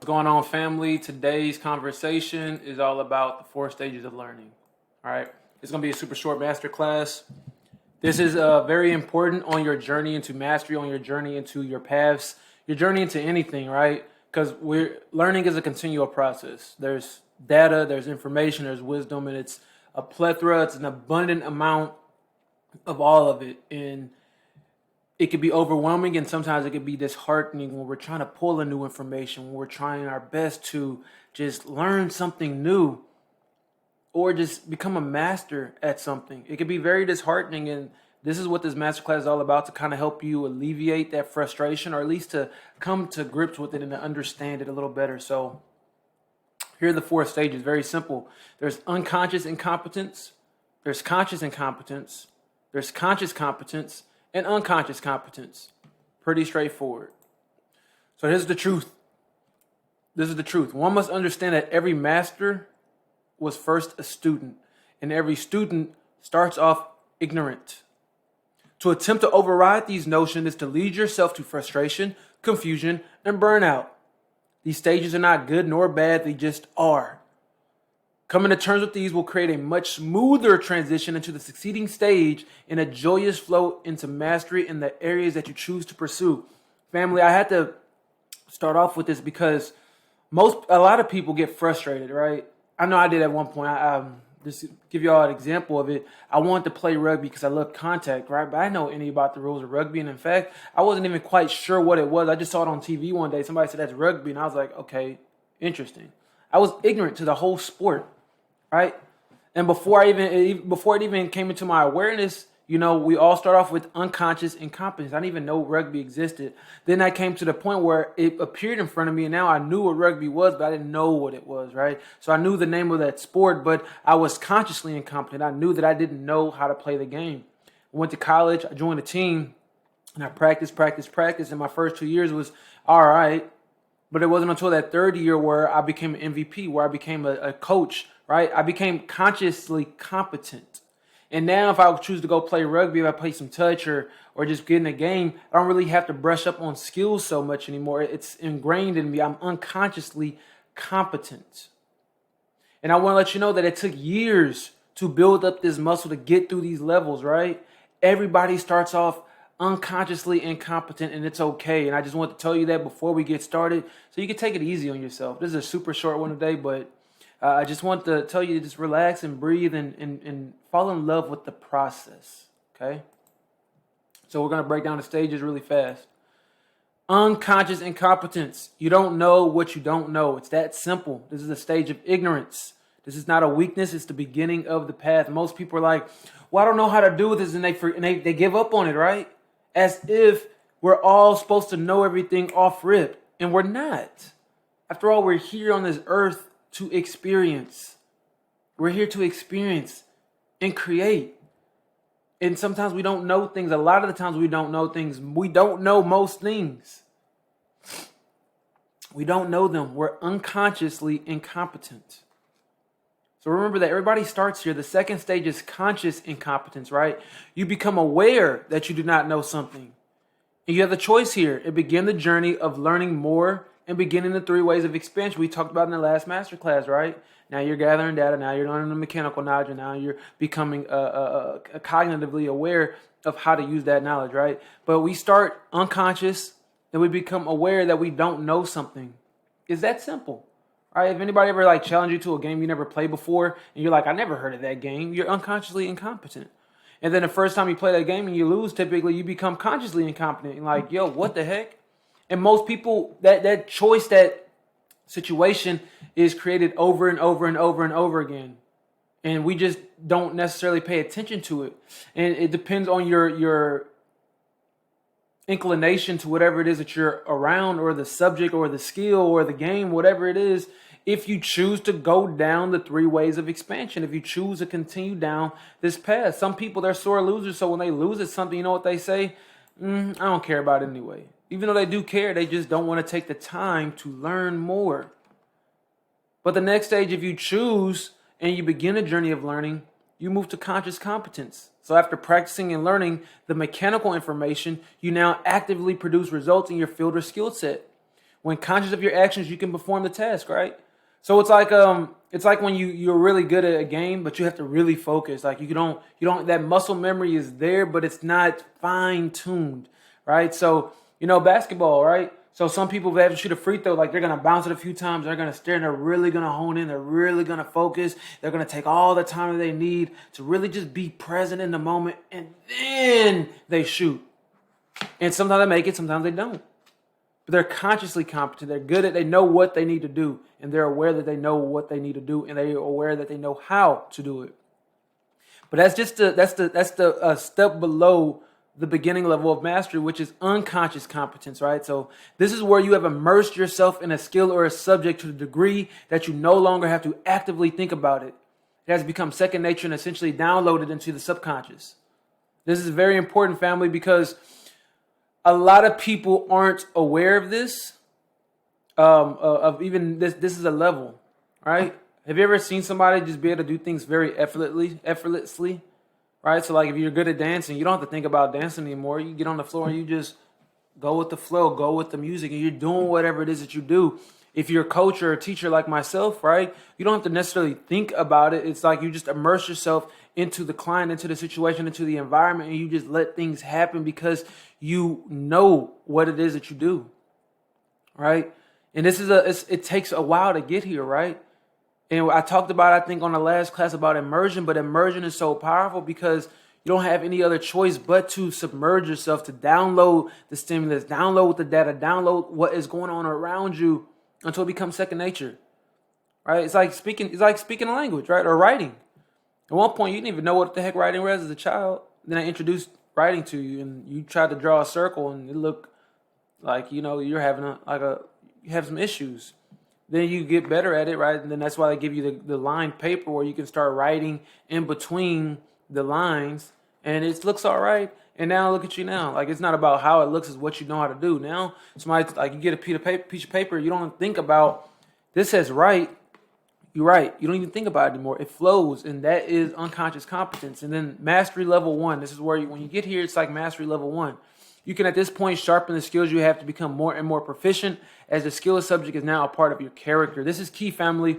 What's going on, family? Today's conversation is all about the 4 stages of learning. All right, it's going to be a super short master class. This is very important on your journey into mastery, on your journey into your paths, your journey into anything, right? Because learning is a continual process. There's data, there's information, there's wisdom, and it's a plethora. It's an abundant amount of all of it, and it could be overwhelming, and sometimes it could be disheartening when we're trying to pull in new information, when we're trying our best to just learn something new or just become a master at something. It could be very disheartening, and this is what this masterclass is all about, to kind of help you alleviate that frustration, or at least to come to grips with it and to understand it a little better. So here are the 4 stages, very simple. There's unconscious incompetence, there's conscious incompetence, there's conscious competence, and unconscious competence. Pretty straightforward. So here's the truth. This is the truth. One must understand that every master was first a student, and every student starts off ignorant. To attempt to override these notions is to lead yourself to frustration, confusion, and burnout. These stages are not good nor bad, they just are. Coming to terms with these will create a much smoother transition into the succeeding stage and a joyous flow into mastery in the areas that you choose to pursue. Family, I had to start off with this because a lot of people get frustrated, right? I know I did at one point. I just give you all an example of it. I wanted to play rugby because I love contact, right? But I didn't know any about the rules of rugby. And in fact, I wasn't even quite sure what it was. I just saw it on TV one day. Somebody said that's rugby. And I was like, okay, interesting. I was ignorant to the whole sport, right? And before it even came into my awareness, we all start off with unconscious incompetence. I didn't even know rugby existed. Then I came to the point where it appeared in front of me, and now I knew what rugby was, but I didn't know what it was, right? So I knew the name of that sport, but I was consciously incompetent. I knew that I didn't know how to play the game. I went to college, I joined a team, and I practiced, and my first 2 years was all right. But it wasn't until that third year where I became an MVP, where I became a coach, right? I became consciously competent. And now if I choose to go play rugby, if I play some touch or just get in a game, I don't really have to brush up on skills so much anymore. It's ingrained in me. I'm unconsciously competent. And I want to let you know that it took years to build up this muscle to get through these levels, right? Everybody starts off unconsciously incompetent, and it's okay. And I just want to tell you that before we get started, so you can take it easy on yourself. This is a super short one today, but I just want to tell you to just relax and breathe and fall in love with the process, okay? So we're going to break down the stages really fast. Unconscious incompetence. You don't know what you don't know. It's that simple. This is a stage of ignorance. This is not a weakness. It's the beginning of the path. Most people are like, well, I don't know how to do this, and they give up on it, right? As if we're all supposed to know everything off rip, and we're not. After all, we're here on this earth to experience. We're here to experience and create. And sometimes we don't know things. A lot of the times we don't know things. We don't know most things. We don't know them. We're unconsciously incompetent. So remember that everybody starts here. The second stage is conscious incompetence, right? You become aware that you do not know something. And you have the choice here. It begin the journey of learning more and beginning the 3 ways of expansion we talked about in the last masterclass, right? Now you're gathering data. Now you're learning the mechanical knowledge. And now you're becoming cognitively aware of how to use that knowledge, right? But we start unconscious and we become aware that we don't know something. It's that simple. All right, if anybody ever challenge you to a game you never played before, and you're like, I never heard of that game, you're unconsciously incompetent. And then the first time you play that game and you lose, typically you become consciously incompetent. You're like, yo, what the heck? And most people, that choice, that situation is created over and over and over and over again. And we just don't necessarily pay attention to it. And it depends on your inclination to whatever it is that you're around, or the subject or the skill or the game, whatever it is. If you choose to go down the 3 ways of expansion, if you choose to continue down this path. Some people, they're sore losers, so when they lose at something, you know what they say? I don't care about it anyway. Even though they do care, they just don't want to take the time to learn more. But the next stage, if you choose and you begin a journey of learning, you move to conscious competence. So after practicing and learning the mechanical information, you now actively produce results in your field or skill set. When conscious of your actions, you can perform the task, right? So it's like when you're really good at a game, but you have to really focus. Like you don't that muscle memory is there, but it's not fine tuned, right? So basketball, right? So some people, if they have to shoot a free throw, like they're gonna bounce it a few times, they're gonna stare, and they're really gonna hone in, they're really gonna focus, they're gonna take all the time that they need to really just be present in the moment, and then they shoot. And sometimes they make it, sometimes they don't. But they're consciously competent. They're good at, they know what they need to do, and they're aware that they know what they need to do, and they're aware that they know how to do it. But that's the step below the beginning level of mastery, which is unconscious competence, right? So this is where you have immersed yourself in a skill or a subject to the degree that you no longer have to actively think about it. It has become second nature and essentially downloaded into the subconscious. This is very important, family, because a lot of people aren't aware of this, of even this. This is a level, right? Have you ever seen somebody just be able to do things very effortlessly? Right? So like if you're good at dancing, you don't have to think about dancing anymore. You get on the floor and you just go with the flow, go with the music, and you're doing whatever it is that you do. If you're a coach or a teacher like myself, right, you don't have to necessarily think about it. It's like you just immerse yourself into the client, into the situation, into the environment, and you just let things happen because you know what it is that you do, right? And this is it takes a while to get here, right? And I talked about, I think, on the last class about immersion, but immersion is so powerful because you don't have any other choice but to submerge yourself, to download the stimulus, download the data, download what is going on around you until it becomes second nature, right? It's like speaking a language, right? Or writing. At one point, you didn't even know what the heck writing was as a child. Then I introduced writing to you, and you tried to draw a circle, and it looked like, you're having you have some issues. Then you get better at it, right? And then that's why they give you the lined paper where you can start writing in between the lines, and it looks all right. And now look at you now. Like, it's not about how it looks, it's what you know how to do. Now, somebody, like, you get a piece of paper, you don't think about, this says write, you write. You don't even think about it anymore. It flows, and that is unconscious competence. And then mastery level 1. This is where when you get here, it's like mastery level 1. You can, at this point, sharpen the skills you have to become more and more proficient, as the skill of subject is now a part of your character. This is key, family.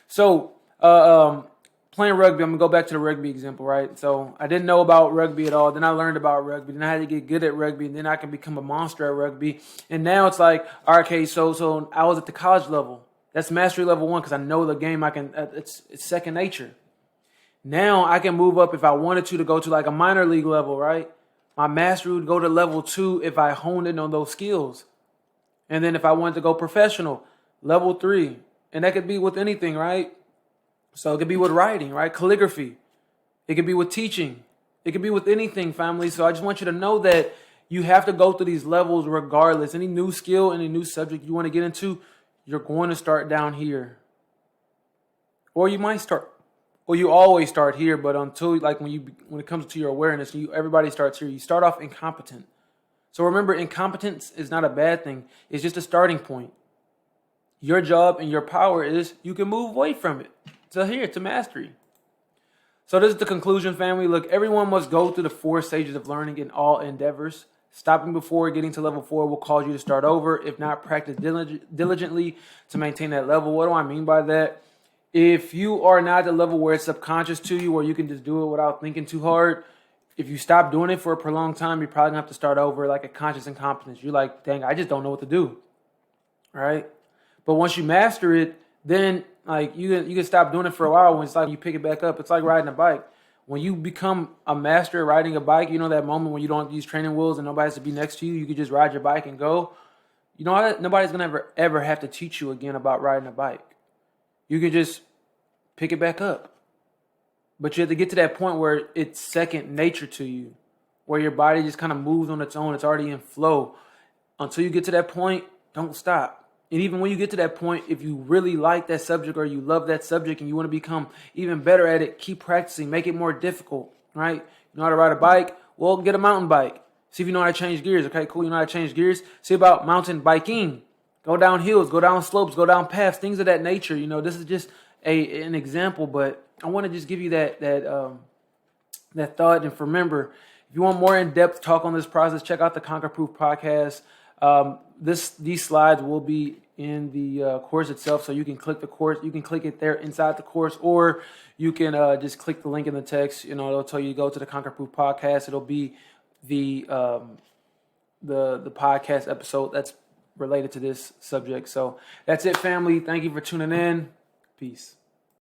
So, playing rugby, I'm going to go back to the rugby example, right? So, I didn't know about rugby at all. Then I learned about rugby. Then I had to get good at rugby. And then I can become a monster at rugby. And now it's like, all right, okay, so I was at the college level. That's mastery level 1 because I know the game. It's second nature. Now I can move up if I wanted to go to like a minor league level, right? My mastery would go to level 2 if I honed in on those skills. And then if I wanted to go professional, level 3. And that could be with anything, right? So it could be with writing, right? Calligraphy. It could be with teaching. It could be with anything, family. So I just want you to know that you have to go through these levels regardless. Any new skill, any new subject you want to get into, you're going to start down here. Or you might start, or you always start here, but until, like, when it comes to your awareness, everybody starts here. You start off incompetent. So remember, incompetence is not a bad thing. It's just a starting point. Your job and your power is you can move away from it to mastery. So this is the conclusion, family. Look, everyone must go through the 4 stages of learning in all endeavors. Stopping before getting to level 4 will cause you to start over, if not practice diligently to maintain that level. What do I mean by that? If you are not at the level where it's subconscious to you, where you can just do it without thinking too hard, if you stop doing it for a prolonged time, you're probably going to have to start over like a conscious incompetence. You're like, dang, I just don't know what to do, right? But once you master it, then like you can stop doing it for a while. When it's like you pick it back up, it's like riding a bike. When you become a master at riding a bike, you know that moment when you don't use training wheels and nobody has to be next to you, you can just ride your bike and go. You know what? Nobody's going to ever have to teach you again about riding a bike. You can just pick it back up. But you have to get to that point where it's second nature to you, where your body just kind of moves on its own. It's already in flow. Until you get to that point, don't stop. And even when you get to that point, if you really like that subject or you love that subject and you want to become even better at it, keep practicing. Make it more difficult, right? You know how to ride a bike? Well, get a mountain bike. See if you know how to change gears. Okay, cool. You know how to change gears? See about mountain biking. Go down hills, go down slopes, go down paths, things of that nature. You know, this is just an example, but I want to just give you that thought. And remember, if you want more in-depth talk on this process, check out the Conquer Proof podcast. these slides will be in the course itself, so you can click the course. You can click it there inside the course, or you can just click the link in the text. It'll tell you to go to the Conquer Proof podcast. It'll be the podcast episode that's related to this subject. So that's it, family. Thank you for tuning in. Peace.